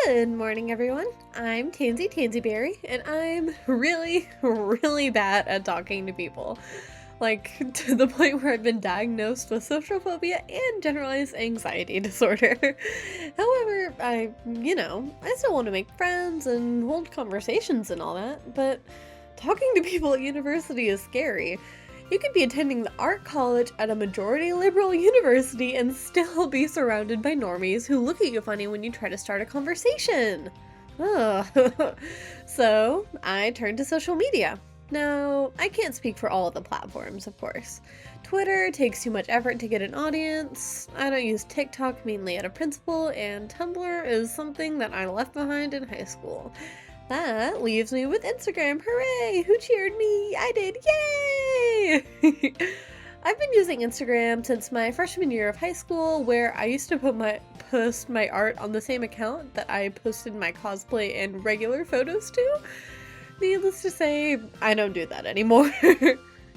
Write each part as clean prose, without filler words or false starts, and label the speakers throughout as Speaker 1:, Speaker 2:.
Speaker 1: Good morning, everyone. I'm tansi.berrie, and I'm really bad at talking to people. Like, to the point where I've been diagnosed with social phobia and generalized anxiety disorder. However, I still want to make friends and hold conversations and all that, but talking to people at university is scary. You could be attending the art college at a majority liberal university and still be surrounded by normies who look at you funny when you try to start a conversation. Ugh. So, I turned to social media. Now, I can't speak for all of the platforms, of course. Twitter takes too much effort to get an audience, I don't use TikTok mainly out of principle, and Tumblr is something that I left behind in high school. That leaves me with Instagram. Hooray! Who cheered me? I did. Yay! I've been using Instagram since my freshman year of high school, where I used to post my art on the same account that I posted my cosplay and regular photos to. Needless to say, I don't do that anymore.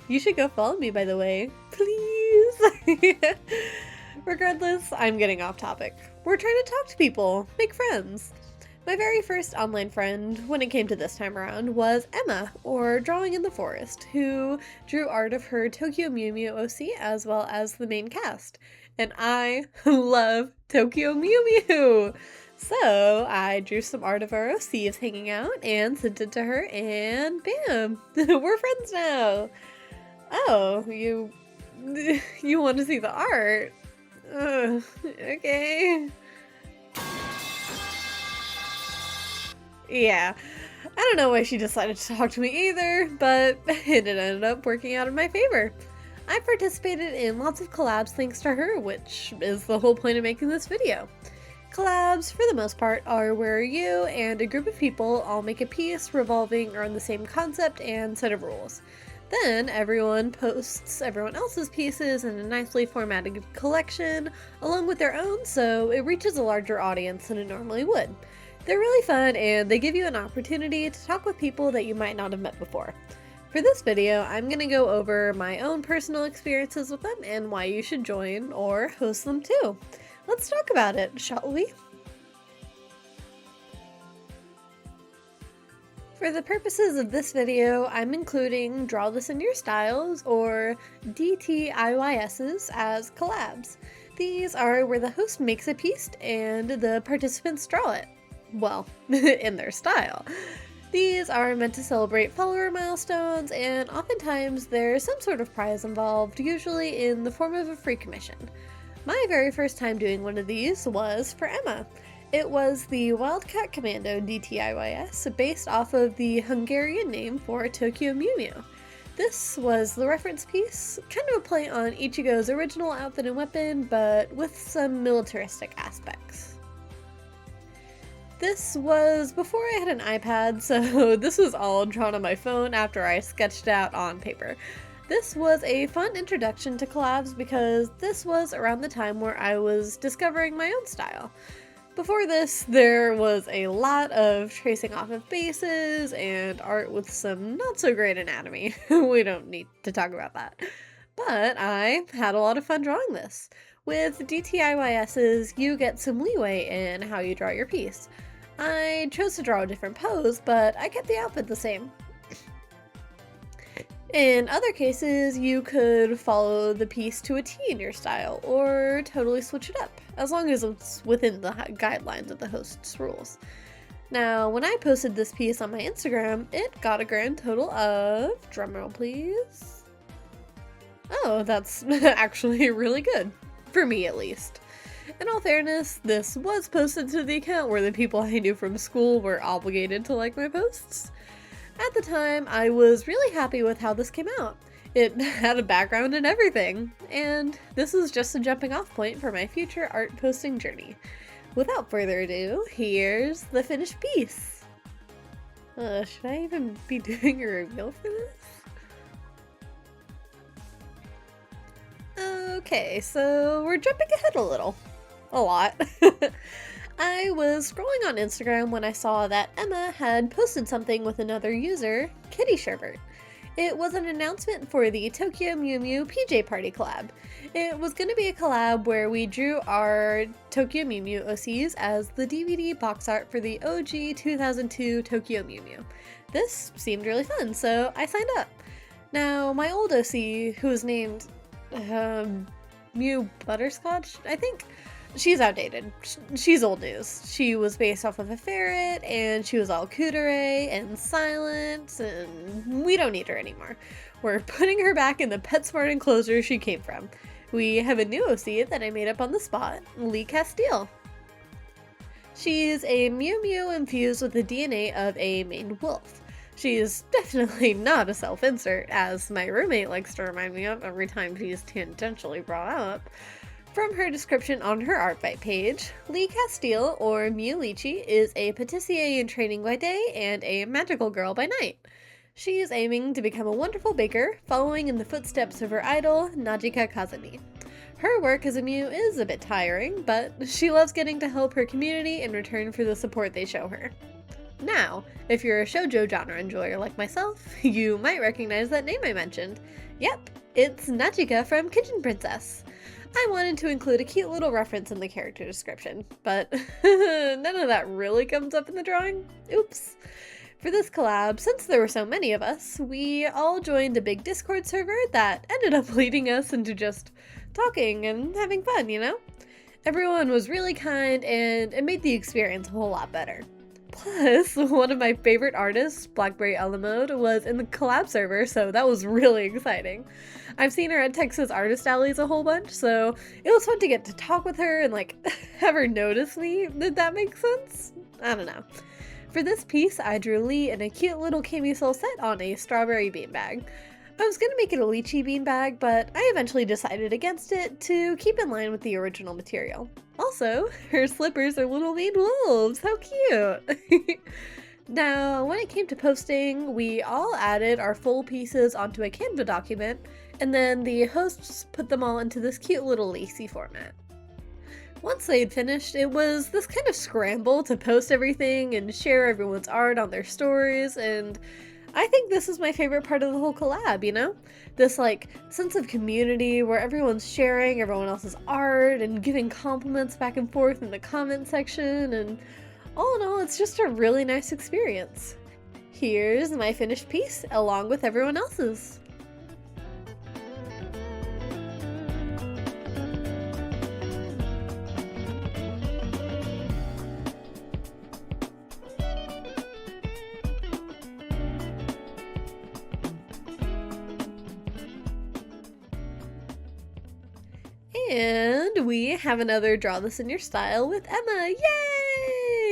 Speaker 1: You should go follow me, by the way. Please! Regardless, I'm getting off topic. We're trying to talk to people, make friends. My very first online friend, when it came to this time around, was Emma, or Drawing in the Forest, who drew art of her Tokyo Mew Mew OC as well as the main cast. And I love Tokyo Mew Mew! So I drew some art of our OCs hanging out and sent it to her, and bam! We're friends now! Oh, you want to see the art? Okay. Yeah, I don't know why she decided to talk to me either, but it ended up working out in my favor. I participated in lots of collabs thanks to her, which is the whole point of making this video. Collabs, for the most part, are where you and a group of people all make a piece revolving around the same concept and set of rules. Then everyone posts everyone else's pieces in a nicely formatted collection along with their own, so it reaches a larger audience than it normally would. They're really fun, and they give you an opportunity to talk with people that you might not have met before. For this video, I'm going to go over my own personal experiences with them and why you should join or host them too. Let's talk about it, shall we? For the purposes of this video, I'm including Draw This in Your Styles, or DTIYS's, as collabs. These are where the host makes a piece and the participants draw it. Well, in their style. These are meant to celebrate follower milestones, and oftentimes there's some sort of prize involved, usually in the form of a free commission. My very first time doing one of these was for Emma. It was the Wildcat Commando DTIYS, based off of the Hungarian name for Tokyo Mew Mew. This was the reference piece, kind of a play on Ichigo's original outfit and weapon, but with some militaristic aspects. This was before I had an iPad, so this was all drawn on my phone after I sketched out on paper. This was a fun introduction to collabs because this was around the time where I was discovering my own style. Before this, there was a lot of tracing off of bases and art with some not so great anatomy. We don't need to talk about that. But I had a lot of fun drawing this. With DTIYS's, you get some leeway in how you draw your piece. I chose to draw a different pose, but I kept the outfit the same. In other cases, you could follow the piece to a T in your style, or totally switch it up, as long as it's within the guidelines of the host's rules. Now, when I posted this piece on my Instagram, it got a grand total of, drumroll please, oh, that's actually really good, for me at least. In all fairness, this was posted to the account where the people I knew from school were obligated to like my posts. At the time, I was really happy with how this came out. It had a background and everything, and this is just a jumping off point for my future art posting journey. Without further ado, here's the finished piece. Should I even be doing a reveal for this? Okay, so we're jumping ahead a little. A lot. I was scrolling on Instagram when I saw that Emma had posted something with another user, Kitty Sherbert. It was an announcement for the Tokyo Mew Mew PJ Party collab. It was going to be a collab where we drew our Tokyo Mew Mew OCs as the DVD box art for the OG 2002 Tokyo Mew Mew. This seemed really fun, so I signed up. Now, my old OC, who was named Mew Butterscotch, I think, she's outdated. She's old news. She was based off of a ferret, and she was all kudere and silent, and we don't need her anymore. We're putting her back in the PetSmart enclosure she came from. We have a new OC that I made up on the spot, Lee Castile. She's a Mew Mew infused with the DNA of a maned wolf. She is definitely not a self-insert, as my roommate likes to remind me of every time she's tangentially brought up. From her description on her Artbyte page, Lee Castile, or Mew Lychee, is a patissier in training by day and a magical girl by night. She is aiming to become a wonderful baker, following in the footsteps of her idol, Najika Kazami. Her work as a Mew is a bit tiring, but she loves getting to help her community in return for the support they show her. Now, if you're a shoujo genre enjoyer like myself, you might recognize that name I mentioned. Yep, it's Najika from Kitchen Princess. I wanted to include a cute little reference in the character description, but none of that really comes up in the drawing. Oops. For this collab, since there were so many of us, we all joined a big Discord server that ended up leading us into just talking and having fun, you know? Everyone was really kind, and it made the experience a whole lot better. Plus, one of my favorite artists, Blackberry Alamode, was in the collab server, so that was really exciting. I've seen her at Texas Artist Alleys a whole bunch, so it was fun to get to talk with her and, have her notice me. Did that make sense? I don't know. For this piece, I drew Lee in a cute little camisole set on a strawberry beanbag. I was going to make it a lychee beanbag, but I eventually decided against it to keep in line with the original material. Also, her slippers are little maned wolves. How cute! Now, when it came to posting, we all added our full pieces onto a Canva document, and then the hosts put them all into this cute little lacy format. Once they'd finished, it was this kind of scramble to post everything and share everyone's art on their stories, and I think this is my favorite part of the whole collab, you know? This, sense of community where everyone's sharing everyone else's art and giving compliments back and forth in the comment section, and all in all, it's just a really nice experience. Here's my finished piece, along with everyone else's. And we have another Draw This in Your Style with Emma.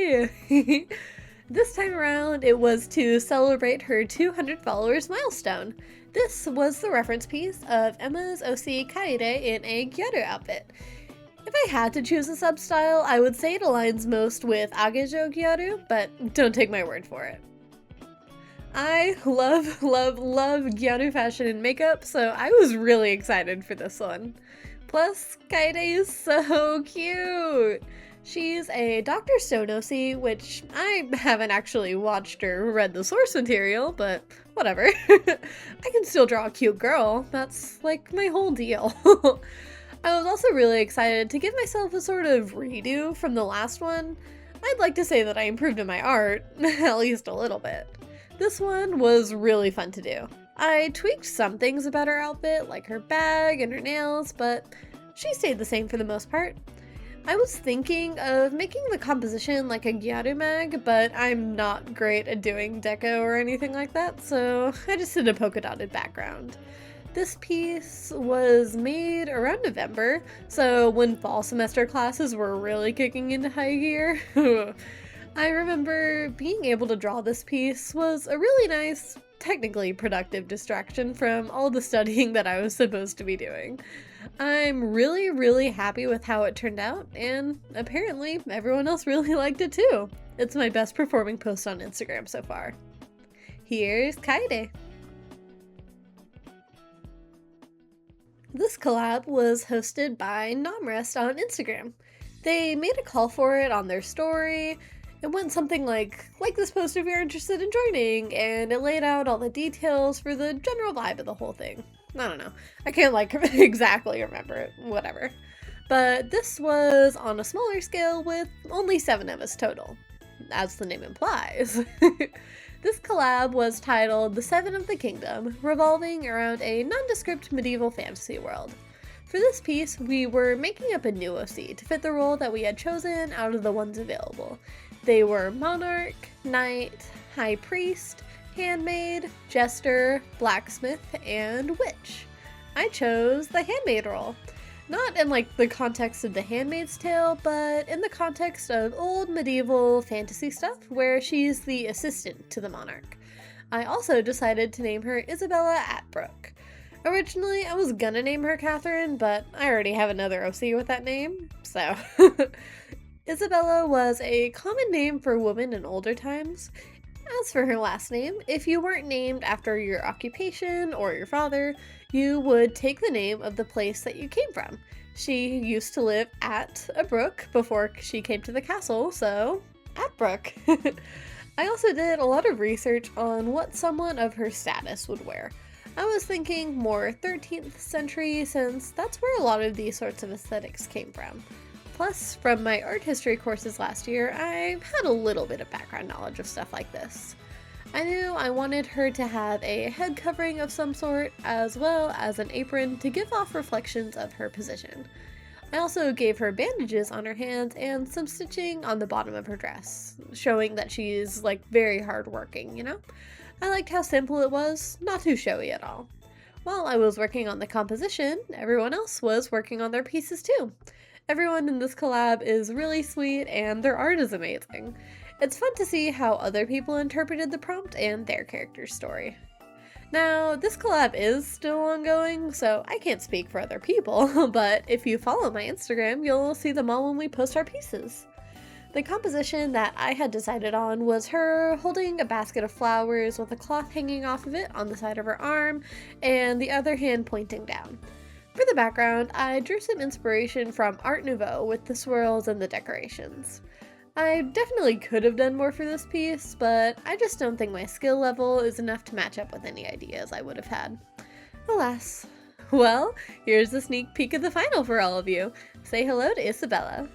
Speaker 1: Yay! This time around, it was to celebrate her 200 followers milestone. This was the reference piece of Emma's OC Kaede in a gyaru outfit. If I had to choose a substyle, I would say it aligns most with Agejo gyaru, but don't take my word for it. I love, love, love gyaru fashion and makeup, so I was really excited for this one. Plus, Kaede is so cute! She's a Dr. Stone OC, which I haven't actually watched or read the source material, but whatever. I can still draw a cute girl. That's my whole deal. I was also really excited to give myself a sort of redo from the last one. I'd like to say that I improved in my art, at least a little bit. This one was really fun to do. I tweaked some things about her outfit, like her bag and her nails, but she stayed the same for the most part. I was thinking of making the composition like a gyaru mag, but I'm not great at doing deco or anything like that, so I just did a polka dotted background. This piece was made around November, so when fall semester classes were really kicking into high gear. I remember being able to draw this piece was a really nice, technically productive distraction from all the studying that I was supposed to be doing. I'm really, really happy with how it turned out, and apparently everyone else really liked it too. It's my best performing post on Instagram so far. Here's Kaede. This collab was hosted by Nomrest on Instagram. They made a call for it on their story, It went something like this post if you're interested in joining, and it laid out all the details for the general vibe of the whole thing. I don't know. I can't exactly remember it. Whatever. But this was on a smaller scale with only 7 of us total, as the name implies. This collab was titled The Seven of the Kingdom, revolving around a nondescript medieval fantasy world. For this piece, we were making up a new OC to fit the role that we had chosen out of the ones available. They were Monarch, Knight, High Priest, Handmaid, Jester, Blacksmith, and Witch. I chose the Handmaid role. Not in the context of The Handmaid's Tale, but in the context of old medieval fantasy stuff where she's the assistant to the monarch. I also decided to name her Isabella Atbrook. Originally, I was gonna name her Catherine, but I already have another OC with that name, so. Isabella was a common name for women in older times. As for her last name, if you weren't named after your occupation or your father, you would take the name of the place that you came from. She used to live at a brook before she came to the castle, so Atbrook. I also did a lot of research on what someone of her status would wear. I was thinking more 13th century, since that's where a lot of these sorts of aesthetics came from. Plus, from my art history courses last year, I had a little bit of background knowledge of stuff like this. I knew I wanted her to have a head covering of some sort, as well as an apron to give off reflections of her position. I also gave her bandages on her hands and some stitching on the bottom of her dress, showing that she's very hardworking, you know? I liked how simple it was, not too showy at all. While I was working on the composition, everyone else was working on their pieces too. Everyone in this collab is really sweet and their art is amazing. It's fun to see how other people interpreted the prompt and their character's story. Now, this collab is still ongoing, so I can't speak for other people, but if you follow my Instagram, you'll see them all when we post our pieces. The composition that I had decided on was her holding a basket of flowers with a cloth hanging off of it on the side of her arm, and the other hand pointing down. For the background, I drew some inspiration from Art Nouveau with the swirls and the decorations. I definitely could have done more for this piece, but I just don't think my skill level is enough to match up with any ideas I would have had. Alas. Well, here's a sneak peek of the final for all of you. Say hello to Isabella.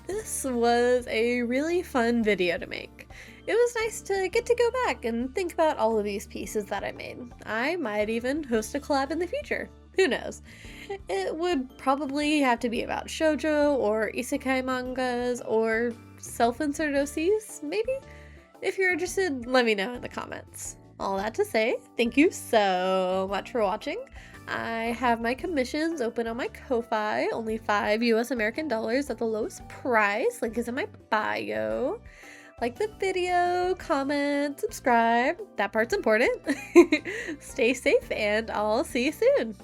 Speaker 1: This was a really fun video to make. It was nice to get to go back and think about all of these pieces that I made. I might even host a collab in the future. Who knows? It would probably have to be about shoujo or isekai mangas or self-insert OCs, maybe? If you're interested, let me know in the comments. All that to say, thank you so much for watching. I have my commissions open on my Ko-Fi, only $5 US American dollars at the lowest price. Link is in my bio. Like the video, comment, subscribe. That part's important. Stay safe, and I'll see you soon.